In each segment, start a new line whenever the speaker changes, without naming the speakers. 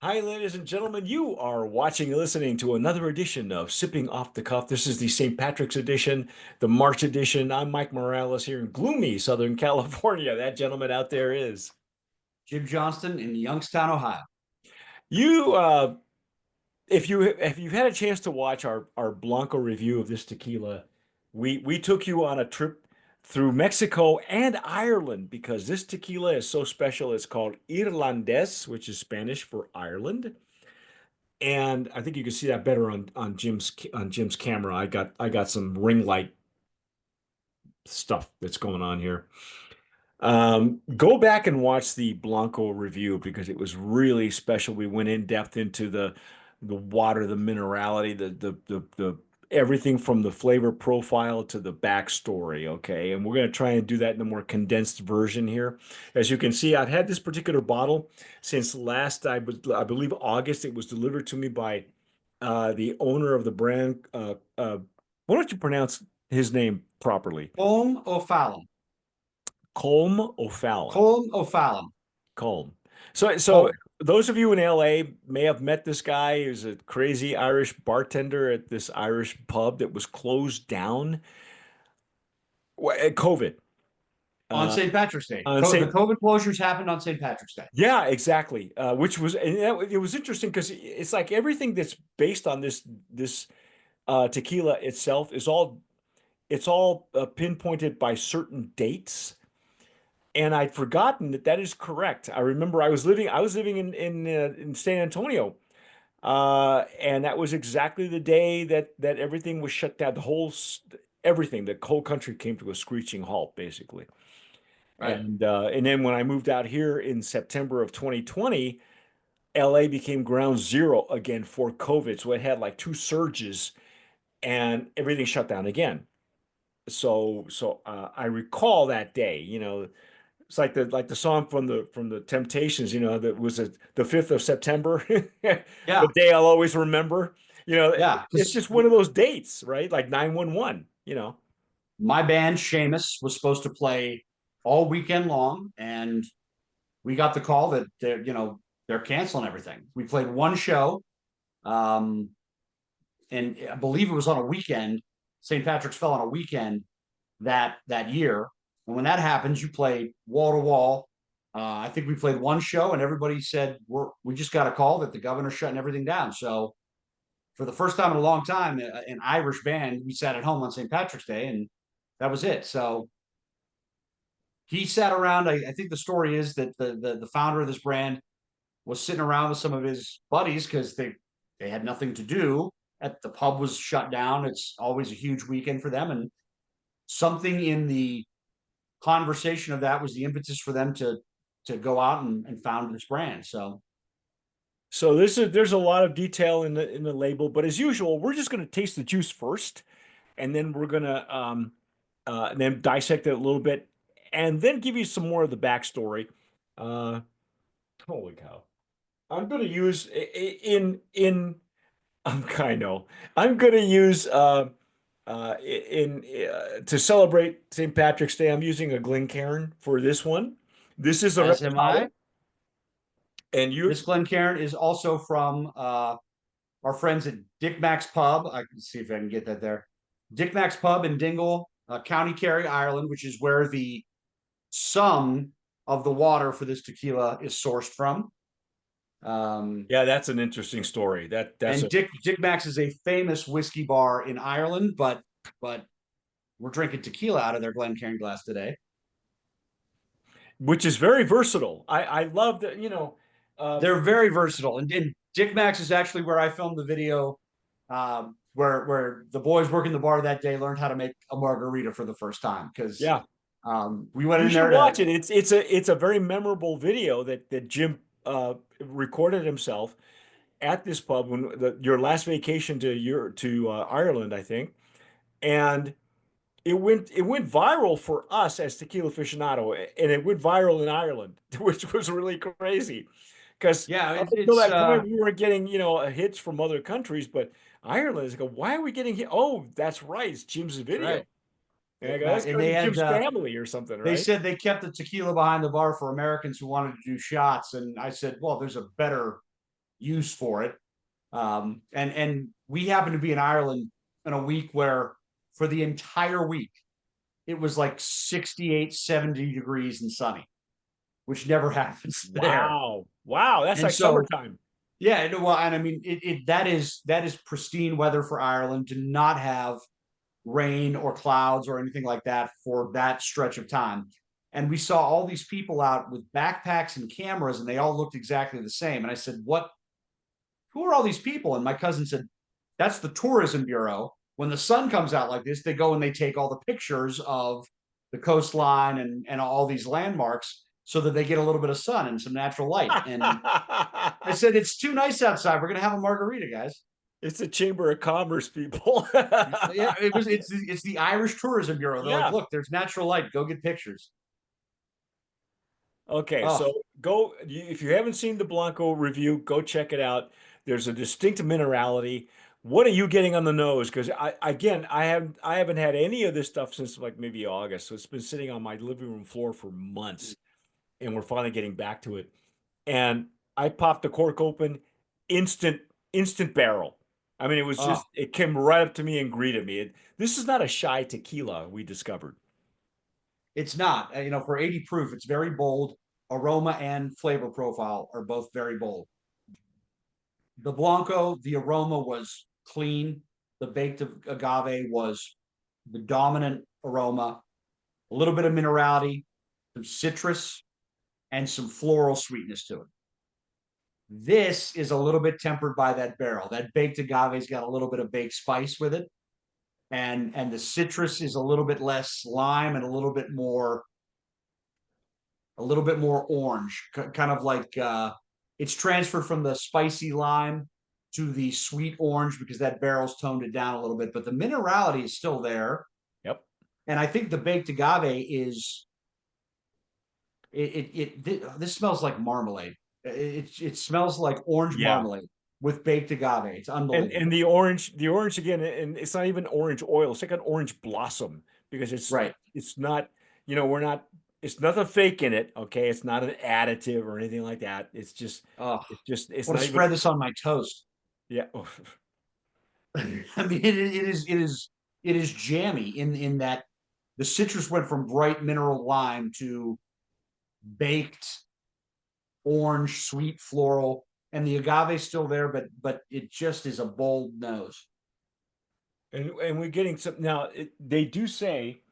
Hi, ladies and gentlemen. You are watching and listening to another edition of Sipping Off the Cuff. This is the St. Patrick's edition, the March edition. I'm Mike Morales here in gloomy Southern California. That gentleman out there is.
Jim Johnston in Youngstown, Ohio.
You, if you've had a chance to watch our Blanco review of this tequila, we took you on a trip through Mexico and Ireland because this tequila is so special. It's called Irlandes, which is Spanish for Ireland. And I think you can see that better on Jim's camera. I got some ring light stuff that's going on here. Go back and watch the Blanco review because it was really special. We went in depth into the water, the minerality, the everything from the flavor profile to the backstory. Okay, and we're gonna try and do that in a more condensed version here. As you can see, I've had this particular bottle since last I believe August. It was delivered to me by the owner of the brand. Why don't you pronounce his name properly?
Colm O'Fallon.
Colm O'Fallon.
Colm O'Fallon.
Colm. So
Colm.
those of you in LA may have met this guy. He was a crazy Irish bartender at this Irish pub that was closed down at COVID.
On
Uh,
St. Patrick's Day.
on
The
St.
COVID closures happened on St. Patrick's Day.
Yeah, exactly. Which was and it was interesting because it's like everything that's based on this tequila itself is all it's all pinpointed by certain dates. And I'd forgotten that that is correct. I remember I was living in San Antonio, and that was exactly the day that everything was shut down. Everything, the whole country came to a screeching halt, basically.
Right.
And then when I moved out here in September of 2020, LA became ground zero again for COVID. So it had like two surges, and everything shut down again. So I recall that day. It's like the song from the Temptations, that was the 5th of September, the
Yeah.
day I'll always remember.
Yeah.
It's
Because
just one of those dates, right? Like 911.
my band, Seamus, was supposed to play all weekend long. And we got the call that they're canceling everything. We played one show. Um, and I believe it was on a weekend. St. Patrick's fell on a weekend that year. And when that happens, you play wall to wall. I think we played one show, and everybody said we just got a call that the governor's shutting everything down. So for the first time in a long time, an Irish band, we sat at home on St. Patrick's Day, and that was it. So he sat around. I think the story is that the founder of this brand was sitting around with some of his buddies because they had nothing to do. At the pub was shut down. It's always a huge weekend for them, and something in the conversation of that was the impetus for them to go out and found this brand. So
So there's a lot of detail in the label, but as usual, we're just going to taste the juice first, and then we're gonna then dissect it a little bit, and then give you some more of the backstory. Uh, Holy cow! I'm going to use in I'm kind of I'm going to use in to celebrate St. Patrick's Day. I'm using a Glencairn for this one. This is a
as am I.
Reposado, and
This Glencairn is also from our friends at Dick Mac's Pub. I can see if I can get that there. Dick Mac's Pub in Dingle, County Kerry, Ireland, which is where the some of the water for this tequila is sourced from. Um,
yeah, that's an interesting story. That's
and
a
Dick Mac's is a famous whiskey bar in Ireland, but we're drinking tequila out of their Glencairn glass today.
which is very versatile. I love that,
They're very versatile, and Dick Mac's is actually where I filmed the video, where the boys working the bar that day learned how to make a margarita for the first time because
yeah.
we went
You
in
should
there to.
watch it. It's a very memorable video that Jim recorded himself at this pub when your last vacation to Ireland, I think, and it went viral for us as Tequila Aficionado, and it went viral in Ireland, which was really crazy because
Yeah,
up until
it's
that point we weren't getting hits from other countries, but Ireland is go, why are we getting hit? Oh, that's right, it's Jim's video.
right.
And I go, that's
And
gotta be Jim's family or something,
they
right?
said they kept the tequila behind the bar for Americans who wanted to do shots, and I said, well, there's a better use for it. And we happened to be in Ireland in a week where for the entire week it was like 68, 70 degrees and sunny, which never happens there.
Wow. Wow. That's
And
like
so
summertime.
yeah, well, and I mean that is pristine weather for Ireland to not have rain or clouds or anything like that for that stretch of time. And we saw all these people out with backpacks and cameras, and they all looked exactly the same. And I said, "What? Who are all these people?" And my cousin said, "That's the tourism bureau. When the sun comes out like this, they go and they take all the pictures of the coastline and all these landmarks so that they get a little bit of sun and some natural light." And I said, "It's too nice outside. We're gonna have a margarita, guys."
It's the Chamber of Commerce people.
Yeah, it's the Irish Tourism Bureau. They're like,
Yeah.
"Look, there's natural light. Go get pictures."
Okay,
Oh,
so if you haven't seen the Blanco review, go check it out. There's a distinct minerality. What are you getting on the nose? Because I haven't had any of this stuff since like maybe August. So it's been sitting on my living room floor for months, and we're finally getting back to it. And I popped the cork open, instant, instant barrel. I mean,
oh,
it came right up to me and greeted me. This is not a shy tequila, we discovered.
it's not. For 80 proof, it's very bold. Aroma and flavor profile are both very bold. The Blanco, the aroma was clean. The baked agave was the dominant aroma. A little bit of minerality, some citrus, and some floral sweetness to it. This is a little bit tempered by that barrel. That baked agave's got a little bit of baked spice with it, and the citrus is a little bit less lime and a little bit more orange, kind of like it's transferred from the spicy lime to the sweet orange because that barrel's toned it down a little bit, but the minerality is still there.
Yep.
And I think the baked agave is this smells like marmalade. It smells like orange
Yeah.
marmalade with baked agave. It's
And
unbelievable.
the orange again, and it's not even orange oil. It's like an orange blossom because
Right.
it's not, we're not, it's nothing fake in it. Okay. It's not an additive or anything like that.
Oh,
It's
want
not
to
even,
spread this on my toast.
yeah.
I mean, it is jammy in that the citrus went from bright mineral lime to baked orange, sweet floral, and the agave's still there, but it just is a bold nose.
And we're getting some now. They do say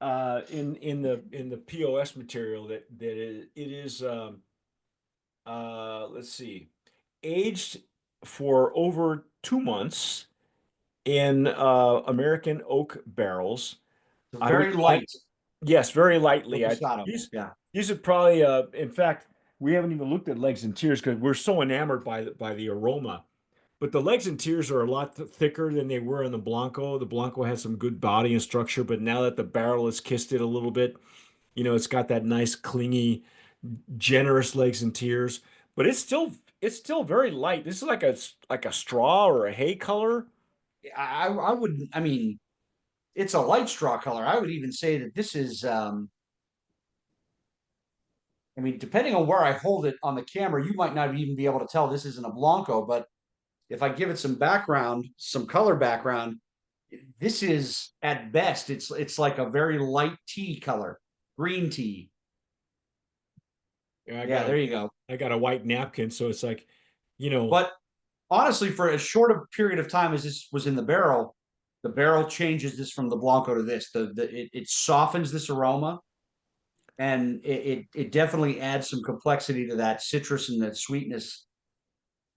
in the POS material that it is let's see, aged for over 2 months in American oak barrels.
So
I would
very
imagine,
light
yes, very lightly.
reposado.
These
Yeah,
these are probably in fact, we haven't even looked at legs and tears because we're so enamored by the aroma. But the legs and tears are a lot thicker than they were in the Blanco. The Blanco has some good body and structure, but now that the barrel has kissed it a little bit, it's got that nice, clingy, generous legs and tears. But it's still very light. This is like a straw or a hay color.
I would. I mean, it's a light straw color. I would even say that this is. I mean, depending on where I hold it on the camera, you might not even be able to tell this isn't a Blanco. But if I give it some background, some color background, this is at best. It's like a very light tea color, green tea.
Yeah,
Yeah, there you go.
I got a white napkin, so it's like, you know,
But honestly, for as short a period of time as this was in the barrel changes this from the Blanco to this. It softens this aroma, and it definitely adds some complexity to that citrus and that sweetness.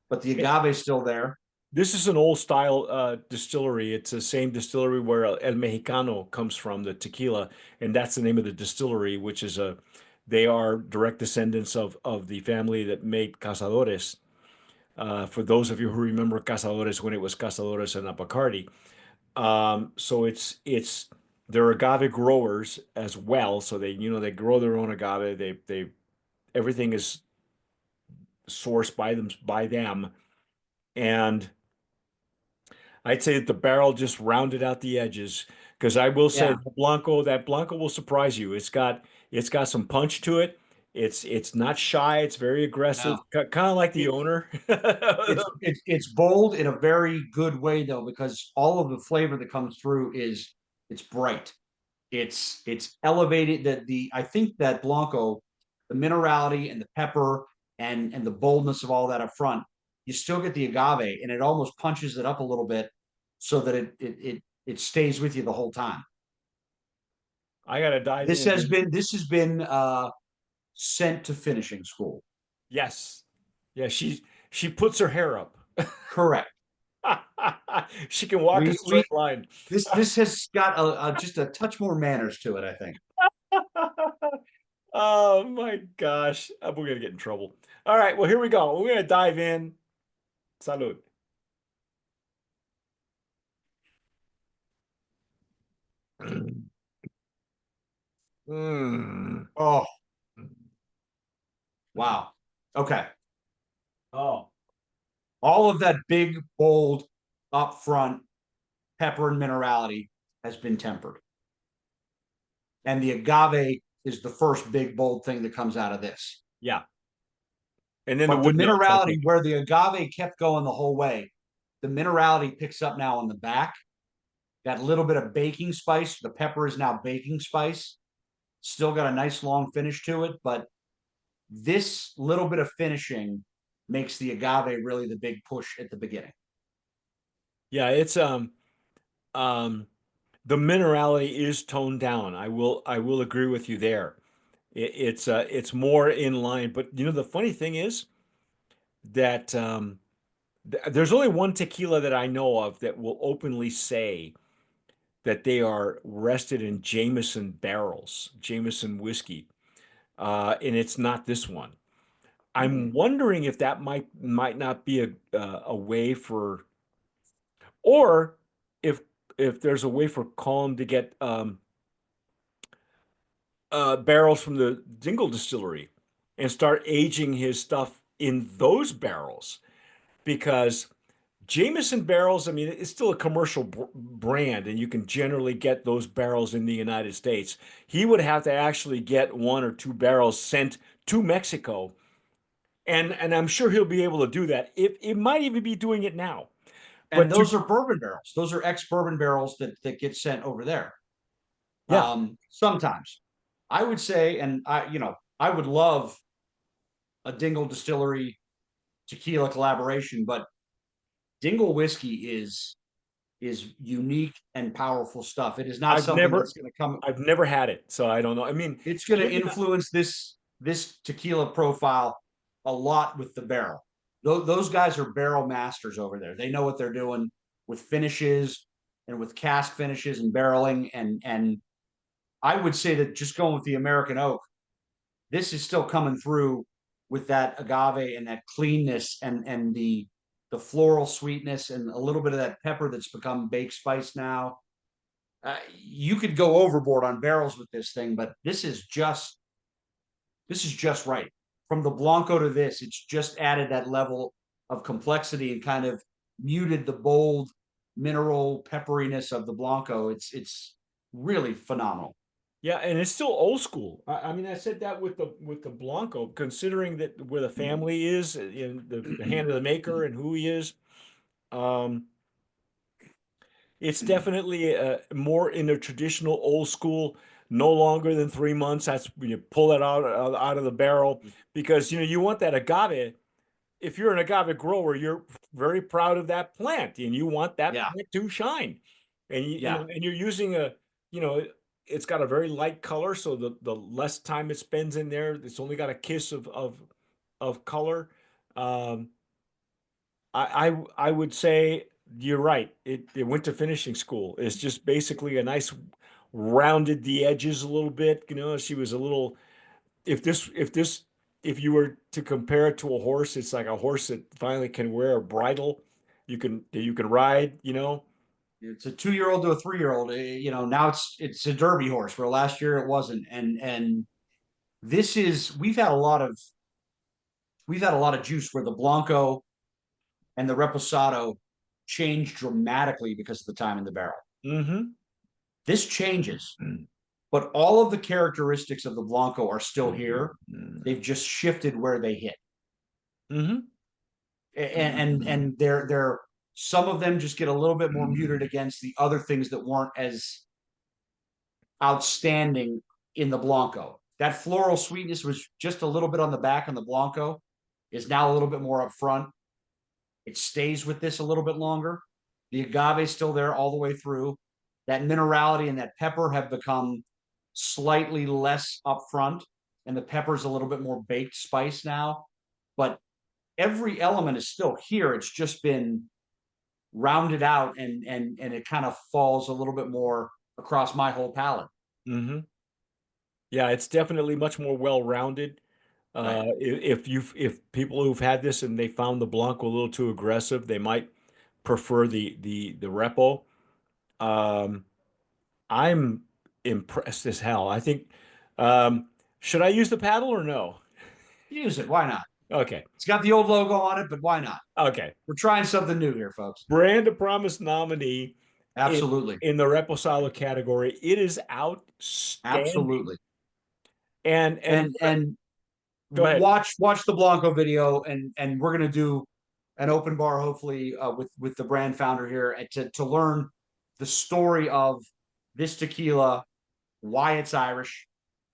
But the agave is still there.
this is an old style distillery. It's the same distillery where El Mexicano comes from, the tequila, and that's the name of the distillery, which is they are direct descendants of the family that made Cazadores. For those of you who remember Cazadores when it was Cazadores and Abacardi, so it's they're agave growers as well. So they grow their own agave. They everything is sourced by them, and I'd say that the barrel just rounded out the edges because I will say
Yeah,
that Blanco will surprise you. It's got some punch to it. It's not shy. It's very aggressive,
Now,
kind of like the
it,
owner.
it's bold in a very good way though, because all of the flavor that comes through is it's bright. It's elevated. That the I think that Blanco, the minerality and the pepper and the boldness of all that up front, you still get the agave, and it almost punches it up a little bit, so that it stays with you the whole time.
I gotta dive
This
in
has
again.
been sent to finishing school.
Yes, yeah. She puts her hair up.
Correct.
She can walk a
We
straight line.
this has got just a touch more manners to it, I think.
Oh my gosh. We're gonna get in trouble. All right, well, here we go. We're gonna dive in. Salud. Mm.
Oh, wow. Okay.
Oh,
All of that big, bold, upfront pepper and minerality has been tempered. And the agave is the first big, bold thing that comes out of this.
yeah. And then the
But the
wood notes, I
minerality,
think.
where the agave kept going the whole way, the minerality picks up now on the back. That little bit of baking spice, the pepper is now baking spice. Still got a nice long finish to it, but this little bit of finishing makes the agave really the big push at the beginning.
Yeah, it's um the minerality is toned down. I will agree with you there. It's more in line. But you know the funny thing is that there's only one tequila that I know of that will openly say that they are rested in Jameson barrels, Jameson whiskey, and it's not this one. I'm
Mm-hmm.
wondering if that might not be a way for, or if there's a way for Colin to get barrels from the Dingle Distillery and start aging his stuff in those barrels because Jameson barrels, I mean, it's still a commercial brand, and you can generally get those barrels in the United States. He would have to actually get one or two barrels sent to Mexico, and I'm sure he'll be able to do that. If it might even be doing it now.
And
But to
those are bourbon barrels. Those are ex bourbon barrels that get sent over there.
yeah,
Sometimes I would say, and I would love a Dingle Distillery tequila collaboration, but Dingle whiskey is unique and powerful stuff. It is not
I've
something
never
that's going to come.
I've never had it, so I don't know. I mean,
It's going to
given
influence this tequila profile a lot with the barrel. Those guys are barrel masters over there. They know what they're doing with finishes and with cask finishes and barreling. And I would say that just going with the American oak, this is still coming through with that agave and that cleanness and the floral sweetness and a little bit of that pepper that's become baked spice now. You could go overboard on barrels with this thing, but this is just right. From the Blanco to this, it's just added that level of complexity and kind of muted the bold mineral pepperiness of the Blanco. It's really phenomenal.
yeah, and it's still old school. I mean, I said that with the Blanco, considering that where the family is, in the hand of the maker and who he is. Um, it's definitely more in a traditional old school, no longer than 3 months. That's when you pull it out of the barrel because you want that agave. If you're an agave grower, you're very proud of that plant and you want that
Yeah,
plant to shine. And
yeah,
and you're using you know, it's got a very light color, so the less time it spends in there, it's only got a kiss of color. Um, I would say you're right. It went to finishing school. It's just basically a nice rounded the edges a little bit. She was a little if you were to compare it to a horse, it's like a horse that finally can wear a bridle. You can ride.
it's a 2 year old to a 3 year old. Now it's a Derby horse where last year it wasn't. And this is we've had a lot of juice where the Blanco and the Reposado changed dramatically because of the time in the barrel.
Mm-hmm.
This changes. but all of the characteristics of the Blanco are still here.
Mm-hmm.
They've just shifted where they hit.
Mm-hmm.
And they're some of them just get a little bit more muted against the other things that weren't as outstanding in the Blanco. That floral sweetness was just a little bit on the back on the Blanco, is now a little bit more up front. It stays with this a little bit longer. The agave is still there all the way through. That minerality and that pepper have become slightly less upfront, and the pepper's a little bit more baked spice now. But every element is still here. It's just been rounded out, and it kind of falls a little bit more across my whole palate.
Mm-hmm. Yeah, it's definitely much more well-rounded.
Right.
If people who've had this and they found the Blanco a little too aggressive, they might prefer the Repo. Um, I'm impressed as hell. I think, should I use the paddle or no?
Use it. Why not?
Okay.
It's got the old logo on it, but why not?
Okay.
We're trying something new here, folks.
Brand of Promise nominee in
Absolutely.
in the Reposado category. It is outstanding.
Absolutely.
And
And
go ahead.
watch the Blanco video, and we're gonna do an open bar hopefully with the brand founder here to learn the story of this tequila, why it's Irish,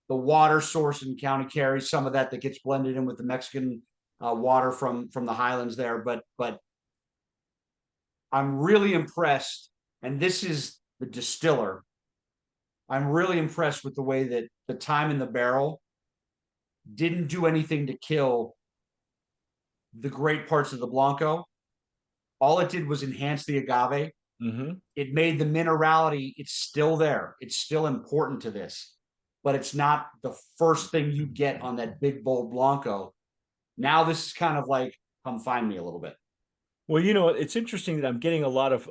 the water source in County Kerry, some of that gets blended in with the Mexican water from the Highlands there, but I'm really impressed, and this is the distiller. I'm really impressed with the way that the time in the barrel didn't do anything to kill the great parts of the Blanco. All it did was enhance the agave.
Mm-hmm.
It made the minerality, it's still there. It's still important to this, but it's not the first thing you get on that big, bold Blanco. Now this is kind of like, come find me a little bit.
Well, it's interesting that I'm getting a lot of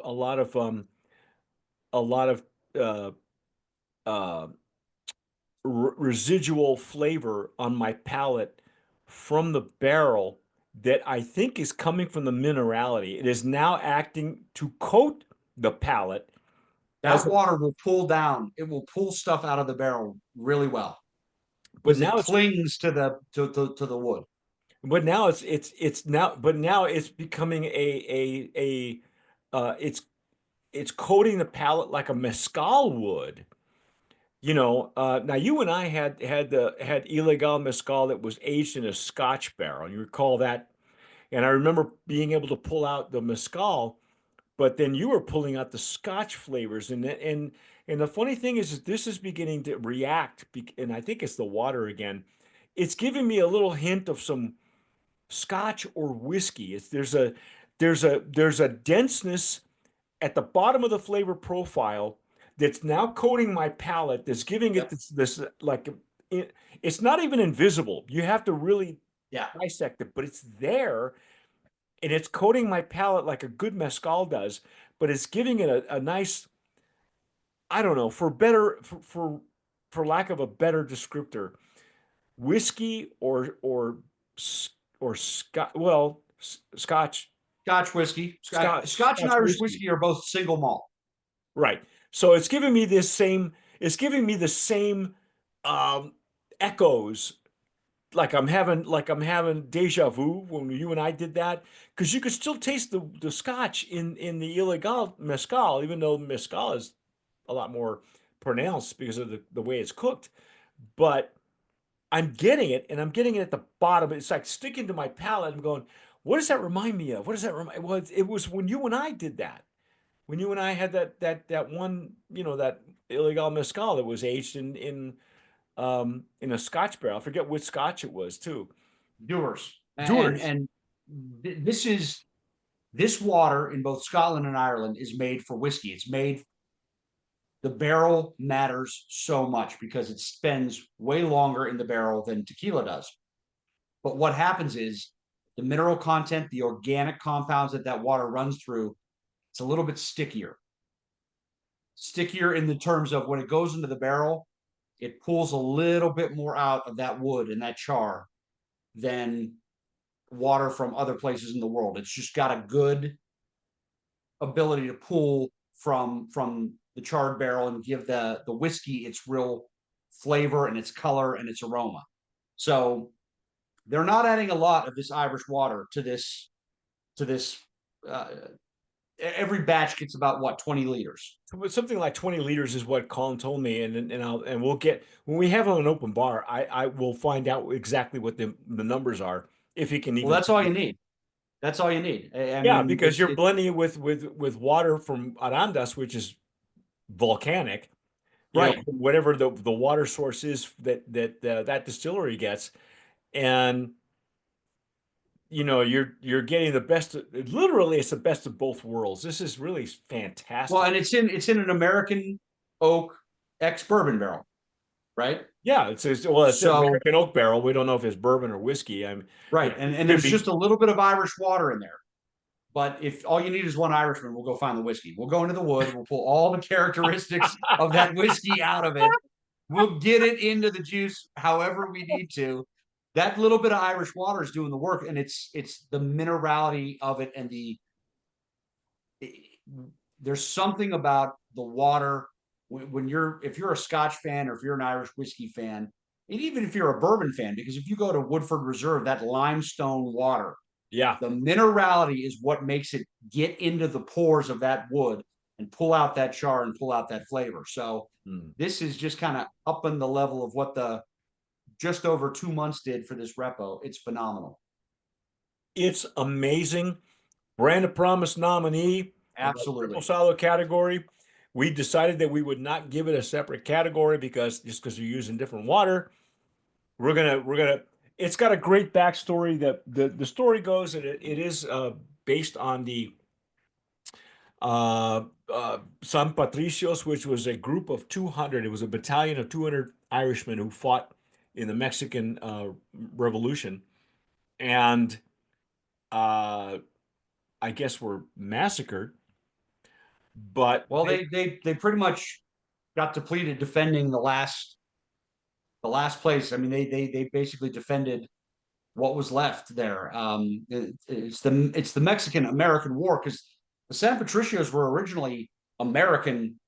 uh, uh, residual flavor on my palate from the barrel that I think is coming from the minerality. It is now acting to coat the palate as
That water will pull down, it will pull stuff out of the barrel really well
but
because it
now it's
clings to the wood.
but now it's now but now it's becoming it's coating the palate like a mezcal would. Now you and I had illegal mezcal that was aged in a Scotch barrel. You recall that? And I remember being able to pull out the mezcal, but then you were pulling out the Scotch flavors, and the funny thing is this is beginning to react, and I think it's the water again. It's giving me a little hint of some Scotch or whiskey. There's a denseness at the bottom of the flavor profile that's now coating my palate, that's giving it
Yep.
this like it's not even invisible. You have to really
Yeah.
dissect it, but it's there, and it's coating my palate like a good mezcal does, but it's giving it a nice, I don't know, for lack of a better descriptor, whiskey or Scotch, well, Scotch,
Scotch whiskey. Scotch and
Scotch
Irish
whiskey.
whiskey are both single malt.
Right. So it's giving me the same um echoes, like I'm having deja vu when you and I did that, because you could still taste the Scotch in the illegal mezcal, even though mezcal is a lot more pronounced because of the way it's cooked. But I'm getting it, and I'm getting it at the bottom. It's like sticking to my palate. I'm going, what does that remind me of? What does that remind? Well, it was when you and I did that. When you and I had that one, that illegal mezcal that was aged in a Scotch barrel. I forget which Scotch it was too.
Doers.
Dewar's.
And this water in both Scotland and Ireland is made for whiskey. It's made, the barrel matters so much because it spends way longer in the barrel than tequila does. But what happens is the mineral content, the organic compounds that water runs through, it's a little bit stickier. Stickier in the terms of when it goes into the barrel, it pulls a little bit more out of that wood and that char than water from other places in the world. It's just got a good ability to pull from the charred barrel and give the whiskey its real flavor and its color and its aroma. So they're not adding a lot of this Irish water to this. Uh, every batch gets about what, 20 liters.
Something like 20 liters is what Colin told me, and we'll get when we have an open bar, I will find out exactly what the numbers are if he can
Well,
even
that's
tell
all
me.
you need. That's all you need. I
Yeah,
mean,
because you're blending it with water from Arandas, which is volcanic,
right.
from whatever the water source is that distillery gets, and you're getting the best. Literally, it's the best of both worlds. This is really
Well,
fantastic.
and it's in an American oak ex bourbon barrel, right?
Yeah, it's
So
American oak barrel. We don't know if it's bourbon or whiskey.
right,
It
and
could
there's
be.
just a little bit of Irish water in there. But if all you need is one Irishman, we'll go find the whiskey. We'll go into the wood. We'll pull all the characteristics of that whiskey out of it. We'll get it into the juice however we need to. That little bit of Irish water is doing the work, and it's the minerality of it, and there's something about the water when if you're a Scotch fan or if you're an Irish whiskey fan, and even if you're a bourbon fan, because if you go to Woodford Reserve, that limestone water,
Yeah.
the minerality is what makes it get into the pores of that wood and pull out that char and pull out that flavor. So
Mm.
this is just kind of upping the level of what the just over 2 months did for this repo. It's phenomenal.
It's amazing. Brand of Promise nominee in the
Absolutely.
Reposado category. We decided that we would not give it a separate category because you're using different water. We're gonna. It's got a great backstory. That the story goes that it is based on the San Patricios, which was a group of 200. It was a battalion of 200 Irishmen who fought in the Mexican Revolution, and uh, I guess were massacred. But
Well, they pretty much got depleted defending the last place. I mean, they basically defended what was left there. It's the Mexican American War, because the San Patricios were originally American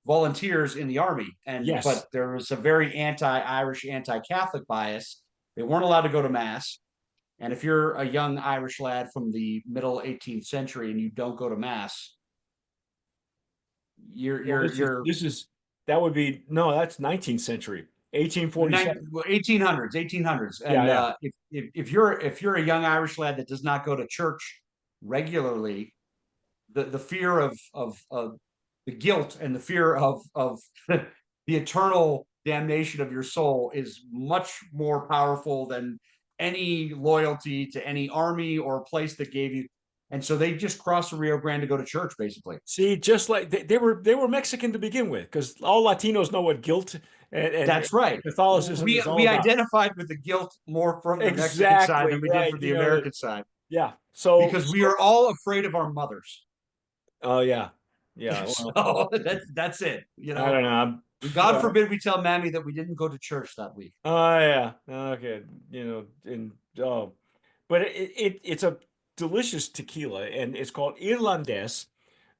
volunteers in the army, but
yes,
there was a very anti-Irish, anti-Catholic bias. They weren't allowed to go to mass, and if you're a young Irish lad from the middle 18th century and you don't go to mass, you're
well,
you're you're
that would be no, that's 19th century, 1847.
1800s,
Yeah,
and
yeah.
if you're a young Irish lad that does not go to church regularly, the fear of the guilt and the fear of the eternal damnation of your soul is much more powerful than any loyalty to any army or place that gave you. And so they just crossed the Rio Grande to go to church, basically.
See, just like they were Mexican to begin with, because all Latinos know what guilt and
That's right.
Catholicism
We
is all
we
about.
identified with the guilt more from the Mexican side than
Exactly
we did
right.
from the American side,
Yeah. So,
because we are all afraid of our mothers.
oh yeah, yeah. Well,
So that's it.
I don't know.
God forbid we tell Mammy that we didn't go to church that week.
Oh yeah. Okay. And oh, but it's a delicious tequila, and it's called Irlandes.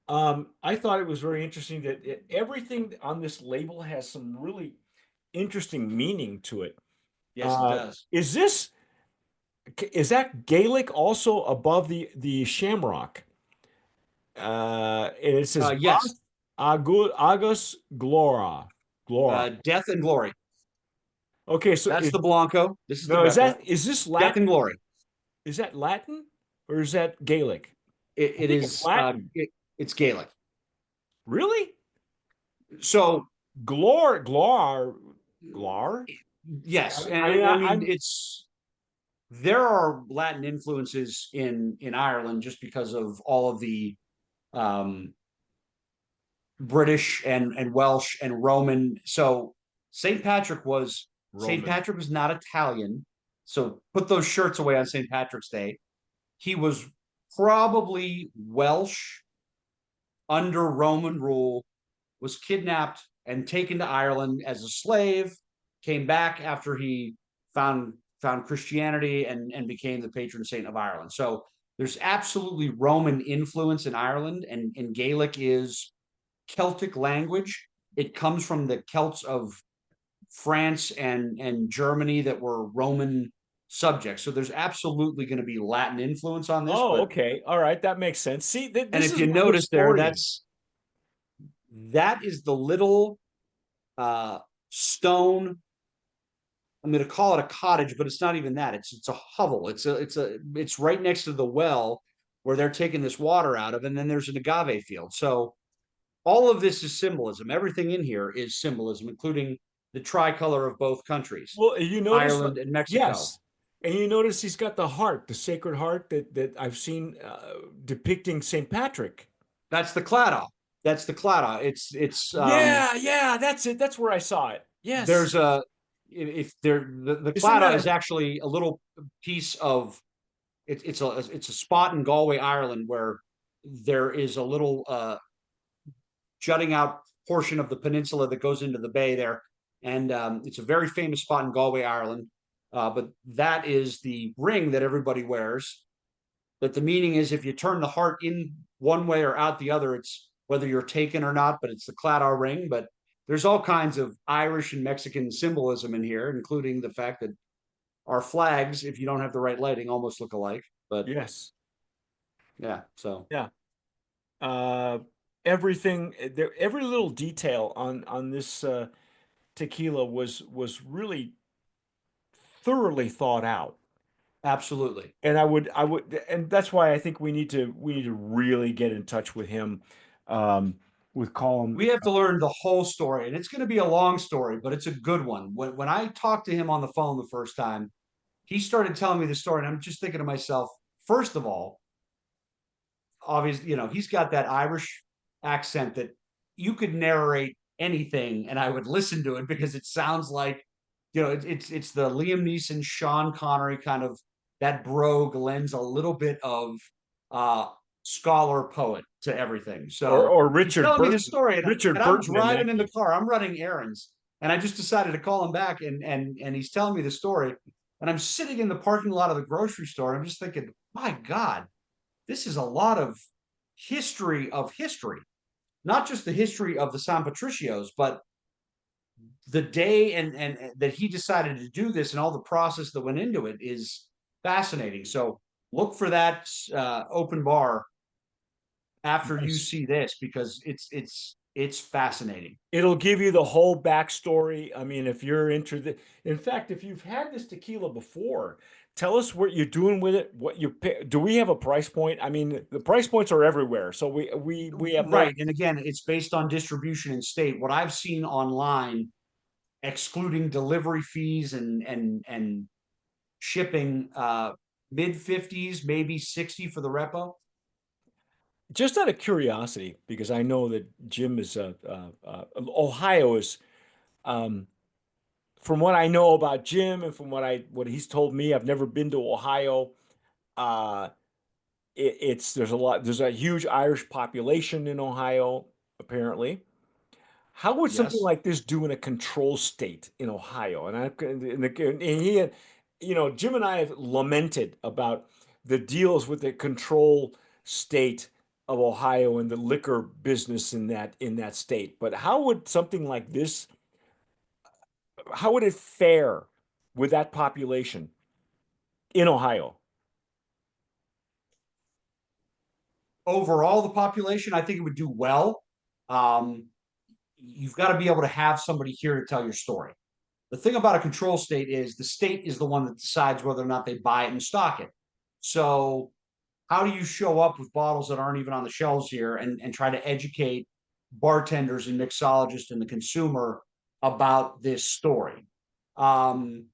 I thought it was very interesting that everything on this label has some really interesting meaning to it.
Yes, it does.
Is that Gaelic also above the Shamrock? And it says
Yes,
Bas Agus Glora. Glora.
death and glory.
Okay, so
That's the Blanco. This is the
no,
Repo.
is this
Death and
Latin?
glory.
Is that Latin or is that Gaelic?
It,
I
it
think it's
is.
Latin.
It's Gaelic.
Really?
So
Glor.
yes,
I mean,
and I mean there are Latin influences in Ireland just because of all of the um, British and Welsh and Roman. So St.
Roman.
Patrick was not Italian. So put those shirts away on St. Patrick's Day. He was probably Welsh under Roman rule, was kidnapped and taken to Ireland as a slave, came back after he found Christianity and became the patron saint of Ireland. So there's absolutely Roman influence in Ireland, and Gaelic is Celtic language. It comes from the Celts of France and Germany that were Roman subjects. So there's absolutely going to be Latin influence on this.
Oh,
But
okay. All right. That makes sense. See,
and
this
if
is
you
where the
notice there,
story is.
that is the little uh, stone. I'm going to call it a cottage, but it's not even that. It's a hovel. It's right next to the well where they're taking this water out of, and then there's an agave field. So all of this is symbolism. Everything in here is symbolism, including the tricolor of both countries,
Well, you notice,
Ireland and Mexico.
yes, and you notice he's got the heart, the sacred heart that I've seen depicting Saint Patrick.
That's the claddagh. That's the claddagh. It's
Yeah, yeah, that's it. That's where I saw it. Yes.
there's a if there the
Isn't
claddagh
that
is
a
actually a little piece of it's a spot in Galway, Ireland, where there is a little jutting out portion of the peninsula that goes into the bay there, and it's a very famous spot in Galway, Ireland. But that is the ring that everybody wears. That the meaning is if you turn the heart in one way or out the other, it's whether you're taken or not. But it's the Claddagh ring. But there's all kinds of Irish and Mexican symbolism in here, including the fact that our flags, if you don't have the right lighting, almost look alike. But
yes.
yeah, so
Yeah. Uh everything there every little detail on this tequila was really thoroughly thought out.
absolutely.
And and that's why I think we need to really get in touch with him, um, with Colin.
We have to learn the whole story, and it's going to be a long story, but it's a good one. When I talked to him on the phone the first time, he started telling me the story, and I'm just thinking to myself, first of all, obviously, he's got that Irish accent that you could narrate anything, and I would listen to it because it sounds like, it's the Liam Neeson, Sean Connery kind of that brogue lends a little bit of uh scholar poet to everything.
or
So
or
he's
Richard
telling me this
Burton,
story, and
Richard
I was
Burton in
riding
that
in the
case.
car. I'm running errands, and I just decided to call him back, and he's telling me the story, and I'm sitting in the parking lot of the grocery store. And I'm just thinking, my God, this is a lot of history, not just the history of the San Patricios, but the day and that he decided to do this and all the process that went into it is fascinating. So look for that open bar after you
Yes.
see this because it's fascinating.
It'll give you the whole backstory. I mean, if you're interested, in fact, if you've had this tequila before, tell us what you're doing with it. What you pick. Do we have a price point? I mean, the price points are everywhere, so we have no.
Right. And again, it's based on distribution in state. What I've seen online, excluding delivery fees and shipping, mid 50s, maybe 60 for the repo.
Just out of curiosity, because I know that Jim is Ohio is, um, from what I know about Jim and from what he's told me. I've never been to Ohio. Uh, it's there's a huge Irish population in Ohio, apparently. How would something
Yes.
like this do in a control state in Ohio? And he had, Jim and I have lamented about the deals with the control state of Ohio and the liquor business in that state. But how would something like this, how would it fare with that population in Ohio?
Overall, the population, I think it would do well. Um, you've got to be able to have somebody here to tell your story. The thing about a control state is the state is the one that decides whether or not they buy it and stock it. So, how do you show up with bottles that aren't even on the shelves here and try to educate bartenders and mixologists and the consumer about this story? Um,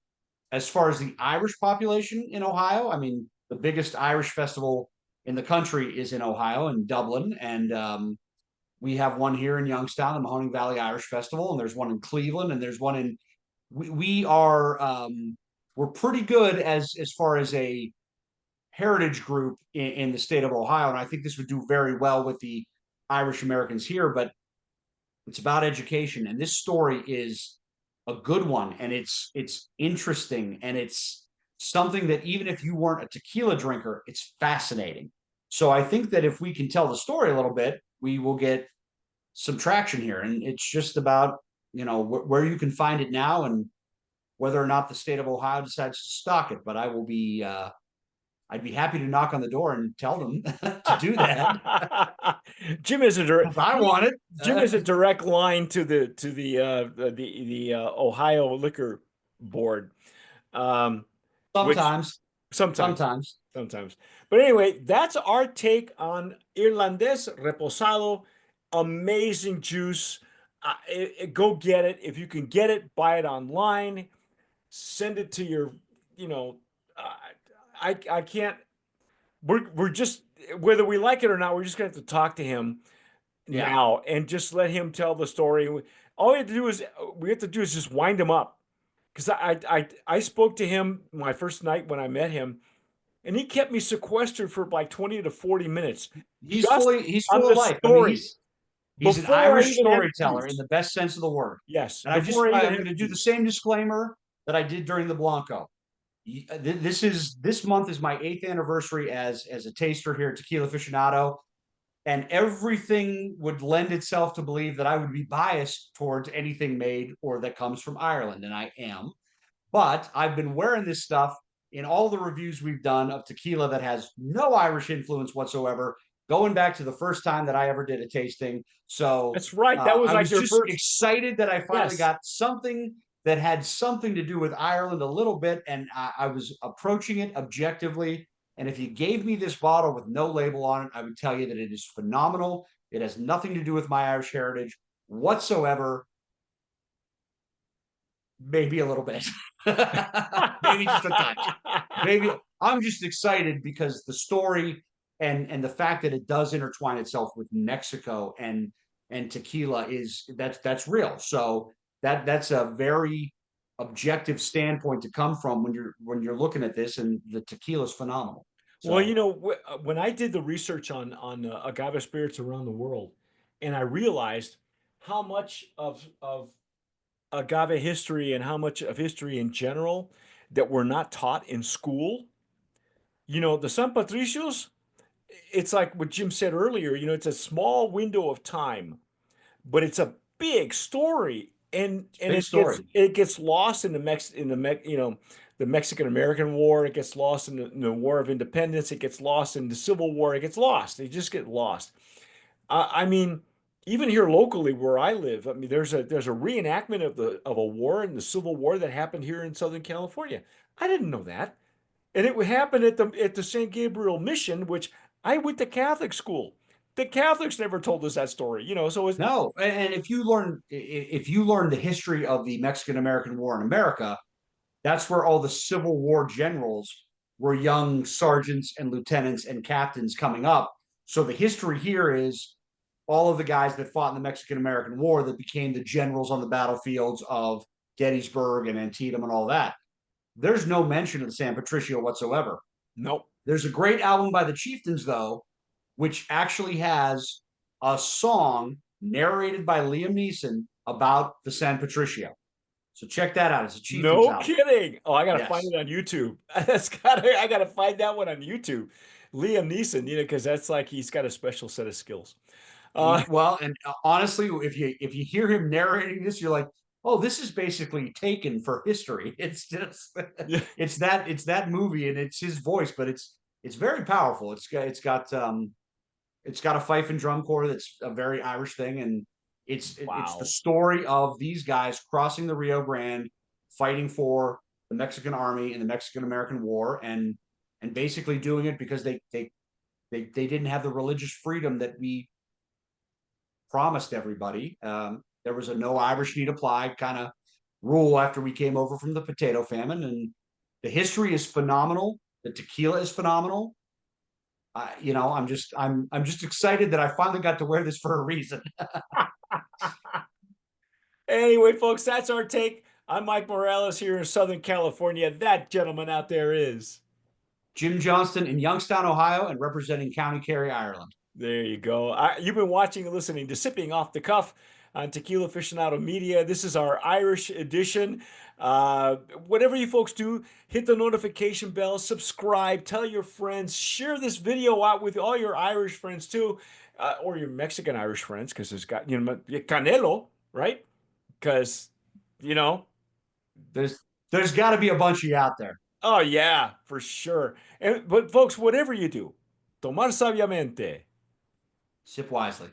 as far as the Irish population in Ohio, I mean, the biggest Irish festival in the country is in Ohio, in Dublin, and we have one here in Youngstown, the Mahoning Valley Irish Festival, and there's one in Cleveland, and there's one in. We are we're pretty good as far as a heritage group in the state of Ohio, and I think this would do very well with the Irish Americans here. But it's about education, and this story is a good one, and it's interesting, and it's something that even if you weren't a tequila drinker, it's fascinating. So I think that if we can tell the story a little bit, we will get some traction here, and it's just about where you can find it now and whether or not the state of Ohio decides to stock it. But I'd be happy to knock on the door and tell them to do that.
Jim is a direct
If I want it.
Jim is a direct line to the Ohio Liquor Board. Which
Sometimes,
sometimes,
sometimes.
sometimes. But anyway, that's our take on Irlandes Reposado. Amazing juice. Go get it. If you can get it, buy it online. Send it to your, you know, uh, I can't. We're just whether we like it or not, we're just gonna have to talk to him
Yeah.
now and just let him tell the story. All we have to do is just wind him up because I spoke to him my first night when I met him, and he kept me sequestered for like 20 to 40 minutes just
He's
on
full of
the
life. I mean,
story
he's an
before I
Irish
even had the
storyteller in
juice.
the best sense of the word.
Yes,
And
before I even
I'm
had
going
the
to do the
juice.
same disclaimer that I did during the Blanco. This month is my 8th anniversary as a taster here at Tequila Aficionado, and everything would lend itself to believe that I would be biased towards anything made or that comes from Ireland, and I am. But I've been wearing this stuff in all the reviews we've done of tequila that has no Irish influence whatsoever, going back to the first time that I ever did a tasting. So
That's right. That was
I
like
was
your
just
first.
excited that I finally
Yes.
got something that had something to do with Ireland a little bit, and I was approaching it objectively. And if you gave me this bottle with no label on it, I would tell you that it is phenomenal. It has nothing to do with my Irish heritage whatsoever. Maybe a little bit. Maybe just a touch. Maybe I'm just excited because the story and the fact that it does intertwine itself with Mexico and tequila is that's real. So that's a very objective standpoint to come from when you're looking at this, and the tequila is phenomenal.
Well,
So
when I did the research on agave spirits around the world, and I realized how much of agave history and how much of history in general that we're not taught in school. The San Patricios, it's like what Jim said earlier, it's a small window of time, but it's a big story. And
it's a
and
big
it gets
story.
it gets lost in the Mexican American War, it gets lost in the War of Independence, it gets lost in the Civil War, it gets lost. They just get lost. I mean, even here locally where I live, I mean, there's a reenactment of a war in the Civil War that happened here in Southern California. I didn't know that, and it would happen at the St. Gabriel Mission, which I went to Catholic school. The Catholics never told us that story, So it's
No, and if you learn the history of the Mexican American War in America, that's where all the Civil War generals were young sergeants and lieutenants and captains coming up. So the history here is all of the guys that fought in the Mexican American War that became the generals on the battlefields of Gettysburg and Antietam and all that. There's no mention of the San Patricio whatsoever.
nope.
There's a great album by the Chieftains, though, which actually has a song narrated by Liam Neeson about the San Patricio. So check that out. It's a Chieftains
No
album.
kidding. Oh, I gotta find
Yes.
it on YouTube. I gotta find that one on YouTube. Liam Neeson, because that's like he's got a special set of skills. Uh,
Well, and honestly, if you hear him narrating this, you're like, oh, this is basically taken for history. It's just
yeah.
it's that movie and it's his voice, but it's very powerful. It's got a fife and drum corps that's a very Irish thing, and it's the
Wow.
story of these guys crossing the Rio Grande, fighting for the Mexican army in the Mexican American War, and basically doing it because they didn't have the religious freedom that we promised everybody. There was a no Irish need apply kind of rule after we came over from the potato famine, and the history is phenomenal. The tequila is phenomenal. I'm just excited that I finally got to wear this for a reason.
Anyway, folks, that's our take. I'm Mike Morales here in Southern California. That gentleman out there is.
Jim Johnston in Youngstown, Ohio, and representing County Kerry, Ireland.
There you go. You've been watching and listening to Sipping Off the Cuff on Tequila Aficionado Media. This is our Irish edition. Whatever you folks do, hit the notification bell, subscribe, tell your friends, share this video out with all your Irish friends too, or your Mexican Irish friends, because there's got, Canelo, right? because, you know,
There's there's got to be a bunch of you out there.
oh yeah, for sure. And but folks, whatever you do, tomar sabiamente.
Sip wisely.